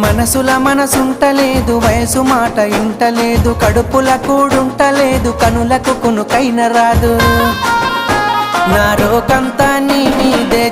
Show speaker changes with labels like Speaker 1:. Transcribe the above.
Speaker 1: మనసుల మనసుంటలేదు, వయసు మాట ఇంటలేదు, కడుపుల కూడుంటలేదు, కనులకు కునుకైన రాదు. నా రోకంతా నీ మీదే